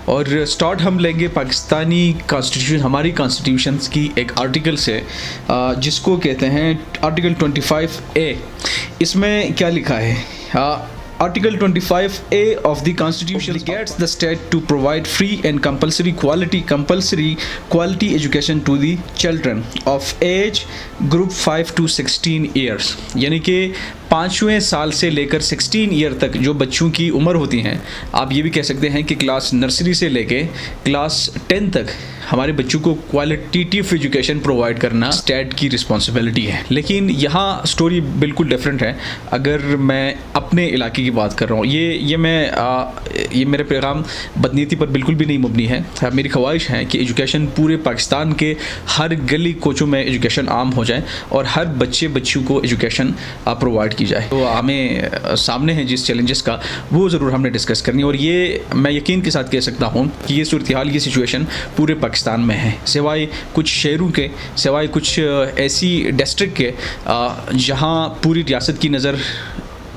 और स्टार्ट हम लेंगे पाकिस्तानी कॉन्स्टिट्यूशन, हमारी कॉन्स्टिट्यूशन की एक आर्टिकल से, जिसको कहते हैं आर्टिकल 25A। इसमें क्या लिखा है? Article 25A of the Constitution obligates the state to provide free and compulsory quality education to the children of age group 5 to 16 years। यानी कि 5वें साल से लेकर 16 ईयर तक जो बच्चों की उम्र होती हैं, आप ये भी कह सकते हैं कि क्लास नर्सरी से लेके क्लास 10 तक हमारे बच्चों को क्वालिटेटिव एजुकेशन प्रोवाइड करना स्टेट की रिस्पॉन्सिबिलिटी है। लेकिन यहाँ स्टोरी बिल्कुल डिफरेंट है। अगर मैं अपने इलाके की बात कर रहा हूँ, ये मेरे पैगाम बदनीयती पर बिल्कुल भी नहीं मबनी है। मेरी ख्वाहिश है कि एजुकेशन पूरे पाकिस्तान के हर गली कोचों में एजुकेशन आम हो जाए और हर बच्चों को एजुकेशन प्रोवाइड की जाए। तो हमें सामने है जिस चैलेंजेस का, वो ज़रूर हमने डिस्कस करनी है। और ये मैं यकीन के साथ कह सकता हूँ कि ये सूरत हाल, ये सिचुएशन पूरे पाकिस्तान में है, सिवाय कुछ शहरों के, सिवाय कुछ ऐसी डिस्ट्रिक्ट के जहाँ पूरी रियासत की नज़र,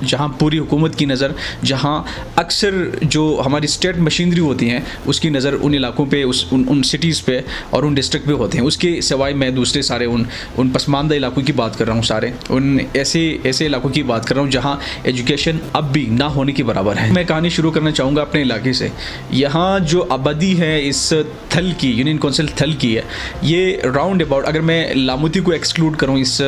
जहाँ पूरी हुकूमत की नज़र, जहाँ अक्सर जो हमारी स्टेट मशीनरी होती हैं उसकी नज़र उन इलाकों पे, उन सिटीज़ पे और उन डिस्ट्रिक्ट पे होते हैं। उसके सिवाय मैं दूसरे सारे उन पसमानदा इलाकों की बात कर रहा हूँ, सारे उन ऐसे इलाकों की बात कर रहा हूँ जहाँ एजुकेशन अब भी ना होने की बराबर है। मैं कहानी शुरू करना चाहूँगा अपने इलाके से। यहाँ जो आबादी है इस थल की, यूनियन काउंसिल थल की है, ये राउंड अबाउट, अगर मैं लामुती को एक्सक्लूड करूँ इस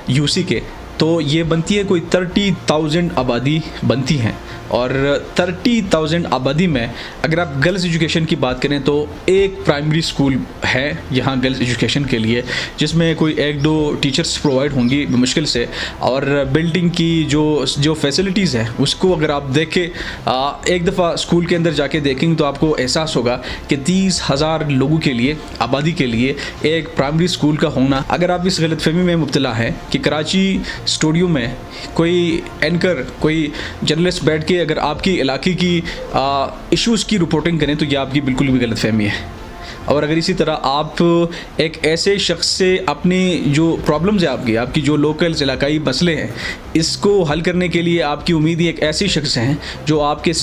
यूसी के, तो ये बनती है कोई 30,000 आबादी बनती हैं। और 30,000 आबादी में अगर आप गर्ल्स एजुकेशन की बात करें तो एक प्राइमरी स्कूल है यहाँ गर्ल्स एजुकेशन के लिए, जिसमें कोई 1-2 टीचर्स प्रोवाइड होंगी मुश्किल से। और बिल्डिंग की जो फैसिलिटीज़ है उसको अगर आप देखें, एक दफ़ा स्कूल के अंदर जाके देखेंगे तो आपको एहसास होगा कि 30,000 लोगों के लिए, आबादी के लिए एक प्राइमरी स्कूल का होना। अगर आप इस गलतफहमी में मुब्तला हैं कि कराची स्टूडियो में कोई एंकर, कोई जर्नलिस्ट बैठ के अगर आपकी इलाके की इश्यूज़ की रिपोर्टिंग करें, तो ये आपकी बिल्कुल भी गलतफहमी है। और अगर इसी तरह आप एक ऐसे शख्स से अपनी जो प्रॉब्लम्स है, आपकी जो लोकल इलाकाई मसले हैं, इसको हल करने के लिए आपकी उम्मीद ही एक ऐसे शख्स हैं जो आपसे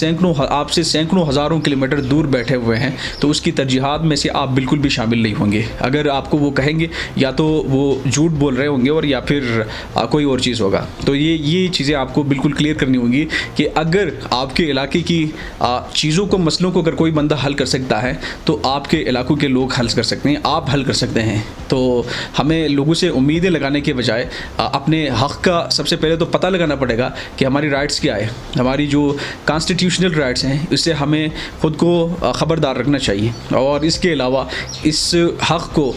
सैकड़ों हज़ारों किलोमीटर दूर बैठे हुए हैं, तो उसकी तरजीहात में से आप बिल्कुल भी शामिल नहीं होंगे। अगर आपको वो कहेंगे या तो वो झूठ बोल रहे होंगे और या फिर कोई और चीज़ होगा। तो ये चीज़ें आपको बिल्कुल क्लियर करनी होंगी कि अगर आपके इलाके की चीज़ों को, मसलों को अगर कोई बंदा हल कर सकता है तो आपके इलाकों के लोग हल कर सकते हैं, आप हल कर सकते हैं। तो हमें लोगों से उम्मीदें लगाने के बजाय अपने हक़ का सबसे पहले तो पता लगाना पड़ेगा कि हमारी राइट्स क्या है, हमारी जो कॉन्स्टिट्यूशनल राइट्स हैं उससे हमें ख़ुद को ख़बरदार रखना चाहिए। और इसके अलावा इस हक़ को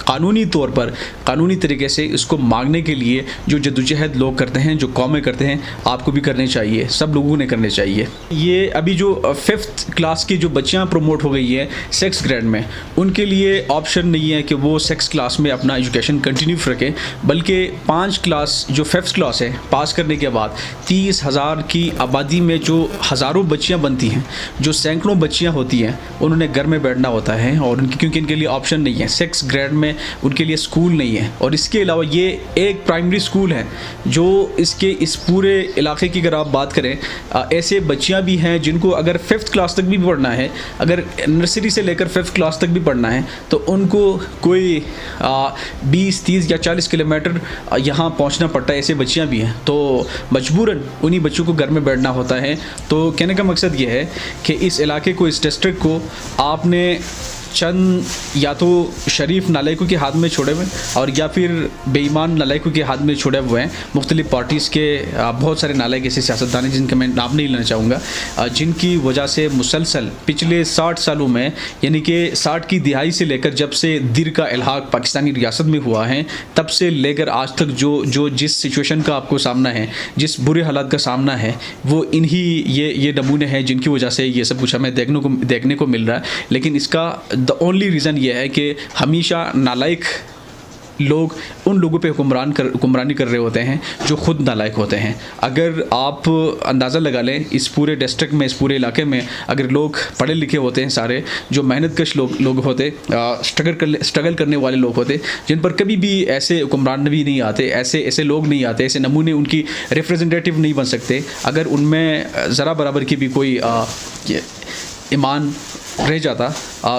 कानूनी तौर पर, कानूनी तरीके से इसको मांगने के लिए जो जद्दोजहद लोग करते हैं, जो कौमें करते हैं, आपको भी करने चाहिए, सब लोगों ने करने चाहिए। ये अभी जो 5th क्लास की जो बच्चियां प्रमोट हो गई है 6 ग्रेड में, उनके लिए ऑप्शन नहीं है कि वो 6 क्लास में अपना एजुकेशन कंटिन्यू रखें, बल्कि 5 क्लास जो 5th क्लास है पास करने के बाद 30,000 की आबादी में जो हज़ारों बच्चियाँ बनती हैं, जो सैकड़ों बच्चियाँ होती हैं, उन्होंने घर में बैठना होता है और क्योंकि इनके लिए ऑप्शन नहीं है, 6 ग्रेड में उनके लिए स्कूल नहीं है। और इसके अलावा ये एक प्राइमरी स्कूल है जो इस पूरे इलाके की अगर आप बात करें, ऐसे बच्चियां भी हैं जिनको अगर 5th क्लास तक भी पढ़ना है, अगर नर्सरी से लेकर 5th क्लास तक भी पढ़ना है, तो उनको कोई 20, 30 या 40 किलोमीटर यहाँ पहुँचना पड़ता है। ऐसे बच्चियाँ भी हैं, तो मजबूरन उन्हीं बच्चों को घर में बैठना होता है। तो कहने का मकसद ये है कि इस इलाके को, इस डिस्ट्रिक्ट को आपने चंद या तो शरीफ नालायकों के हाथ में छोड़े हुए और या फिर बेईमान नालायकों के हाथ में छोड़े हुए हैं। मुख्तलिफ पार्टीज़ के बहुत सारे नालायक ऐसे सियासतदान हैं जिनका मैं नाम नहीं लेना चाहूँगा, जिनकी वजह से मुसलसल पिछले 60 सालों में, यानी कि 60 की दिहाई से लेकर जब से दिर का इल्हाक पाकिस्तानी रियासत में हुआ है, तब से लेकर आज तक जिस सिचुएशन का आपको सामना है, जिस बुरे हालात का सामना है, वो इन्हीं ये नमूने हैं जिनकी वजह से ये सब कुछ हमें देखने को मिल रहा है। लेकिन इसका द ओनली रीज़न ये है कि हमेशा नालायक लोग उन लोगों पे हुक्मरानी कर रहे होते हैं जो ख़ुद नालायक होते हैं। अगर आप अंदाज़ा लगा लें, इस पूरे डिस्ट्रिक्ट में, इस पूरे इलाके में अगर लोग पढ़े लिखे होते हैं, सारे जो मेहनतकश लोग होते, स्ट्रगल करने वाले लोग होते, जिन पर कभी भी ऐसे हुक्मरान भी नहीं आते, ऐसे लोग नहीं आते, ऐसे नमूने उनकी रिप्रेजेंटेटिव नहीं बन सकते, अगर उनमें ज़रा बराबर की भी कोई ईमान रह जाता,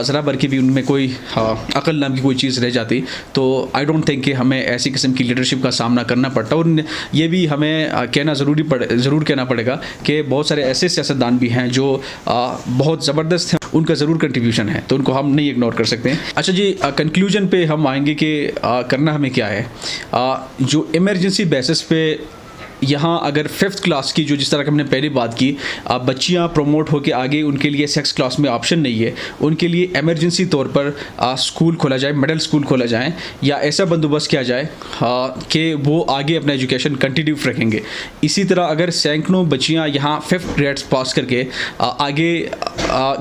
ज़रा भर की भी उनमें कोई अकल नाम की कोई चीज़ रह जाती, तो आई डोंट थिंक कि हमें ऐसी किस्म की लीडरशिप का सामना करना पड़ता। और ये भी हमें कहना ज़रूर कहना पड़ेगा कि बहुत सारे ऐसे सियासतदान भी हैं जो बहुत ज़बरदस्त हैं, उनका ज़रूर कंट्रीब्यूशन है, तो उनको हम नहीं इग्नोर कर सकते हैं। अच्छा जी, कंक्लूजन पे हम आएंगे कि करना हमें क्या है। जो इमरजेंसी बेसिस पे यहाँ अगर 5th क्लास की, जो जिस तरह की हमने पहले बात की, बच्चियाँ प्रमोट होकर आगे उनके लिए 6th क्लास में ऑप्शन नहीं है, उनके लिए एमरजेंसी तौर पर स्कूल खोला जाए, मिडिल स्कूल खोला जाए, या ऐसा बंदोबस्त किया जाए कि वो आगे अपना एजुकेशन कंटिन्यू रखेंगे। इसी तरह अगर सैकड़ों बच्चियाँ यहाँ 5th ग्रेड्स पास करके आगे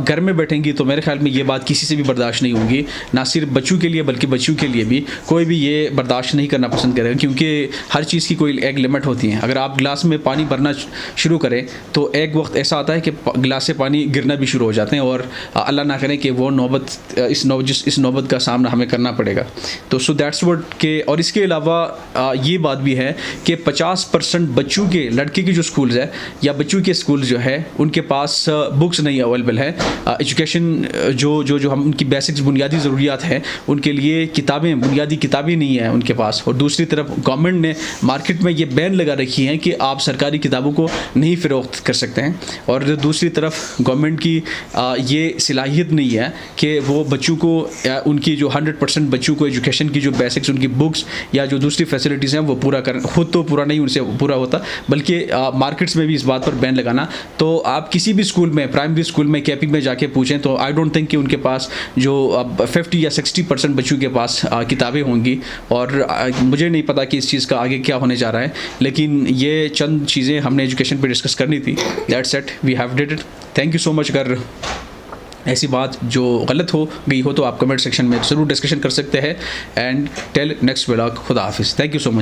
घर में बैठेंगी, तो मेरे ख्याल में ये बात किसी से भी बर्दाश्त नहीं होगी, ना सिर्फ बच्चों के लिए बल्कि बच्चों के लिए भी कोई भी ये बर्दाश्त नहीं करना पसंद करेगा, क्योंकि हर चीज़ की कोई एक लिमिट होती है। अगर आप गिलास में पानी भरना शुरू करें तो एक वक्त ऐसा आता है कि गिलास से पानी गिरना भी शुरू हो जाते हैं, और अल्लाह ना करें कि वो इस नौबत का सामना हमें करना पड़ेगा। तो सो दैट्स व्हाट के। और इसके अलावा ये बात भी है कि 50% बच्चों के, लड़के के जो स्कूल्स है या बच्चों के स्कूल्स जो है, उनके पास बुक्स नहीं अवेलेबल है। एजुकेशन जो हम उनकी बेसिक्स बुनियादी ज़रूरियात हैं, उनके लिए किताबें, बुनियादी किताबें नहीं हैं उनके पास। और दूसरी तरफ गवर्नमेंट ने मार्केट में ये बैन लगा रखी है कि आप सरकारी किताबों को नहीं फ़रोख्त कर सकते हैं, और दूसरी तरफ गवर्नमेंट की ये सलाहियत नहीं है कि वो बच्चों को उनकी जो 100% बच्चों को एजुकेशन की जो बेसिक्स, उनकी बुक्स या जो दूसरी फैसिलिटीज़ हैं वो पूरा कर, खुद तो पूरा नहीं उनसे पूरा होता, बल्कि मार्केट्स में भी इस बात पर बैन लगाना। तो आप किसी भी स्कूल में, प्राइमरी स्कूल में, केपी में जाके पूछें तो आई डोंट थिंक कि उनके पास जो 50 या 60% बच्चों के पास किताबें होंगी। और मुझे नहीं पता कि इस चीज़ का आगे क्या होने जा रहा है, लेकिन ये चंद चीज़ें हमने एजुकेशन पे डिस्कस करनी थी। That's it, we have did it. Thank you so much. अगर ऐसी बात जो गलत हो गई हो तो आप कमेंट सेक्शन में ज़रूर डिस्कशन कर सकते हैं। And tell next vlog. खुदा हाफिज़। Thank you so much.